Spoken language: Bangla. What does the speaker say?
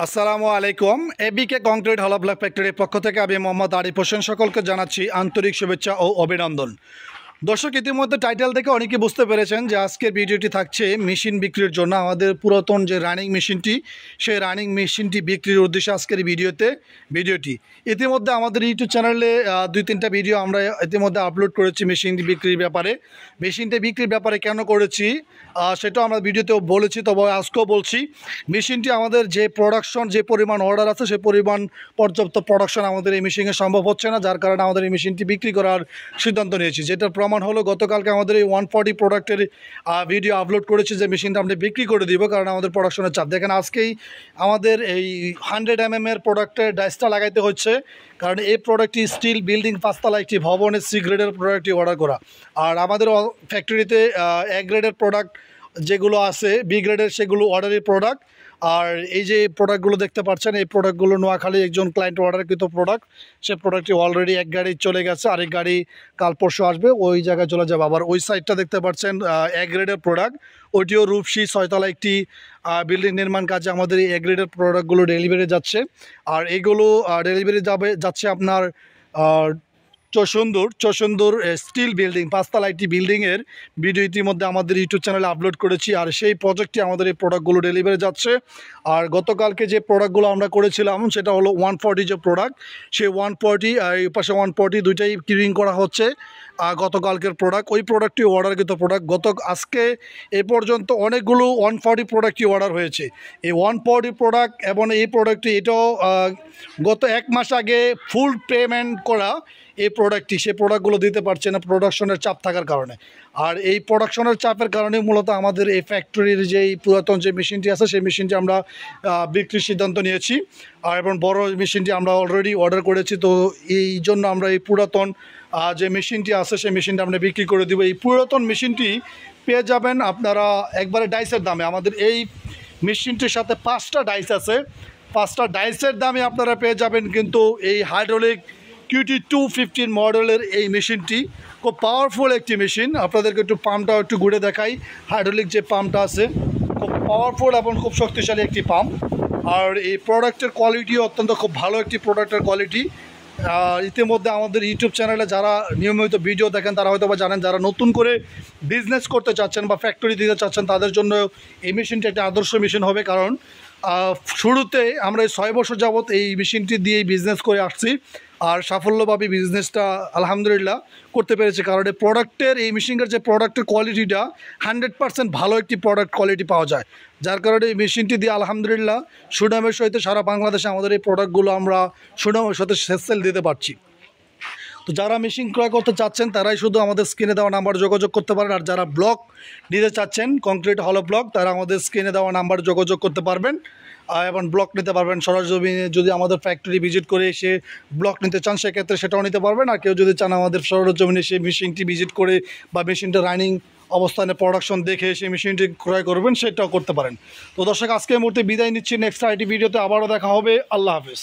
আসসালামু আলাইকুম। এবিকে কংক্রিট হলো ব্লক ফ্যাক্টরির পক্ষ থেকে আমি মোহাম্মদ আরিফ হোসেন সকলকে জানাচ্ছি আন্তরিক শুভেচ্ছা ও অভিনন্দন। দর্শক, ইতিমধ্যে টাইটেল থেকে অনেকে বুঝতে পেরেছেন যে আজকের ভিডিওটি থাকছে মেশিন বিক্রির জন্য। আমাদের পুরাতন যে রানিং মেশিনটি, সেই রানিং মেশিনটি বিক্রির উদ্দেশ্যে আজকের ভিডিওটি ইতিমধ্যে আমাদের ইউটিউব চ্যানেলে 2-3টা ভিডিও আমরা ইতিমধ্যে আপলোড করেছি মেশিনটি বিক্রির ব্যাপারে। মেশিনটি বিক্রির ব্যাপারে কেন করেছি সেটাও আমরা ভিডিওতেও বলেছি, তবে আজকেও বলছি। মেশিনটি আমাদের যে প্রোডাকশন, যে পরিমাণ অর্ডার আছে, সে পরিমাণ পর্যাপ্ত প্রোডাকশন আমাদের এই মেশিনে সম্ভব হচ্ছে না, যার কারণে আমাদের এই মেশিনটি বিক্রি করার সিদ্ধান্ত নিয়েছি। যেটার প্রমাণ হলো গতকালকে আমাদের এই 140 প্রোডাক্টের ভিডিও আপলোড করেছি যে মেশিনটা আমরা বিক্রি করে দিব, কারণ আমাদের প্রোডাকশনের চাপ। দেখেন, আজকেই আমাদের এই 100 mm এর প্রোডাক্টের ডাইসটা লাগাইতে হচ্ছে, কারণ এই প্রোডাক্টটি স্টিল বিল্ডিং 5তলা একটি ভবনের সি গ্রেডের প্রোডাক্টটি অর্ডার করা। আর আমাদের ফ্যাক্টরিতে এ গ্রেডের প্রোডাক্ট যেগুলো আছে, বি গ্রেডের, সেগুলো অর্ডারের প্রোডাক্ট। আর এই যে প্রোডাক্টগুলো দেখতে পাচ্ছেন, এই প্রোডাক্টগুলো নোয়াখালী একজন ক্লায়েন্ট অর্ডারকৃত প্রোডাক্ট। সে প্রোডাক্টটি অলরেডি এক গাড়ি চলে গেছে, আরেক গাড়ি কাল পরশু আসবে, ওই জায়গায় চলে যাবে। আবার ওই সাইডটা দেখতে পাচ্ছেন এ গ্রেডের প্রোডাক্ট, ওইটিও রূপসী 6তলা একটি বিল্ডিং নির্মাণ কাজে আমাদের এই এ গ্রেডের প্রোডাক্টগুলো ডেলিভারি যাচ্ছে। আর এগুলো ডেলিভারি যাচ্ছে আপনার চৌসুন্দর স্টিল বিল্ডিং 5তলা একটি বিল্ডিংয়ের ভিডিও ইতিমধ্যে আমাদের ইউটিউব চ্যানেলে আপলোড করেছি। আর সেই প্রজেক্টটি আমাদের এই প্রোডাক্টগুলো ডেলিভারি যাচ্ছে। আর গতকালকে যে প্রোডাক্টগুলো আমরা করেছিলাম সেটা হলো 140 যে প্রোডাক্ট, সেই 140 আর এই পাশে 140 দুইটাই কিউরিং করা হচ্ছে। গতকালকের প্রোডাক্ট, ওই প্রোডাক্টটি অর্ডারকৃত প্রোডাক্ট। আজকে এ পর্যন্ত অনেকগুলো 140 প্রোডাক্টই অর্ডার হয়েছে। এই 140 প্রোডাক্ট এবং এই প্রোডাক্টটি এটাও গত 1 মাস আগে ফুল পেমেন্ট করা এই প্রোডাক্টটি, সেই প্রোডাক্টগুলো দিতে পারছে না প্রোডাকশনের চাপ থাকার কারণে। আর এই প্রোডাকশনের চাপের কারণে মূলত আমাদের এই ফ্যাক্টরির যেই পুরাতন যে মেশিনটি আছে, সেই মেশিনটি আমরা বিক্রির সিদ্ধান্ত নিয়েছি। আর এবং বড় মেশিনটি আমরা অলরেডি অর্ডার করেছি। তো এই জন্য আমরা এই পুরাতন যে মেশিনটি আছে, সেই মেশিনটা আমরা বিক্রি করে দেবো। এই পুরাতন মেশিনটি পেয়ে যাবেন আপনারা একবারে ডাইসের দামে। আমাদের এই মেশিনটির সাথে 5টা ডাইস আছে, 5টা ডাইসের দামে আপনারা পেয়ে যাবেন। কিন্তু এই হাইড্রোলিক QT 215 মডেলের এই মেশিনটি খুব পাওয়ারফুল একটি মেশিন। আপনাদেরকে একটু পাম্পটা একটু ঘুরে দেখাই। হাইড্রোলিক যে পাম্পটা আছে, খুব পাওয়ারফুল এবং খুব শক্তিশালী একটি পাম্প। আর এই প্রোডাক্টের কোয়ালিটিও অত্যন্ত খুব ভালো একটি প্রোডাক্টের কোয়ালিটি। ইতিমধ্যে আমাদের ইউটিউব চ্যানেলে যারা নিয়মিত ভিডিও দেখেন তারা হয়তো বা জানেন, যারা নতুন করে বিজনেস করতে চাচ্ছেন বা ফ্যাক্টরি দিতে চাচ্ছেন, তাদের জন্য এই মেশিনটি একটা আদর্শ মেশিন হবে। কারণ শুরুতে আমরা এই 6 বছর যাবৎ এই মেশিনটি দিয়েই বিজনেস করে আসছি, আর সাফল্যভাবে বিজনেসটা আলহামদুলিল্লাহ করতে পেরেছি। কারণ এই প্রোডাক্টের, এই মেশিনের যে প্রোডাক্টের কোয়ালিটিটা 100% ভালো একটি প্রোডাক্ট কোয়ালিটি পাওয়া যায়, যার কারণে এই মেশিনটি দিয়ে আলহামদুলিল্লাহ সুনামের সহিত সারা বাংলাদেশে আমাদের এই প্রোডাক্টগুলো আমরা সুনামের সাথে সেল দিতে পারছি। তো যারা মেশিন ক্রয় করতে চাচ্ছেন তারাই শুধু আমাদের স্ক্রিনে দেওয়া নাম্বার যোগাযোগ করতে পারেন। আর যারা ব্লক নিতে চাচ্ছেন, কংক্রিট হলো ব্লক, তারা আমাদের স্ক্রিনে দেওয়া নাম্বার যোগাযোগ করতে পারবেন এবং ব্লক নিতে পারবেন। সরাসরি যদি আমাদের ফ্যাক্টরি ভিজিট করে এসে ব্লক নিতে চান, সেক্ষেত্রে সেটাও নিতে পারবেন। আর কেউ যদি চান আমাদের সরজমিনে এসে মেশিনটি ভিজিট করে বা মেশিনটা রানিং অবস্থানে প্রোডাকশন দেখে সেই মেশিনটি ক্রয় করবেন, সেটাও করতে পারেন। তো দর্শক, আজকে এই মুহূর্তে বিদায় নিচ্ছি। নেক্সট আইটি ভিডিওতে আবারও দেখা হবে। আল্লাহ হাফেজ।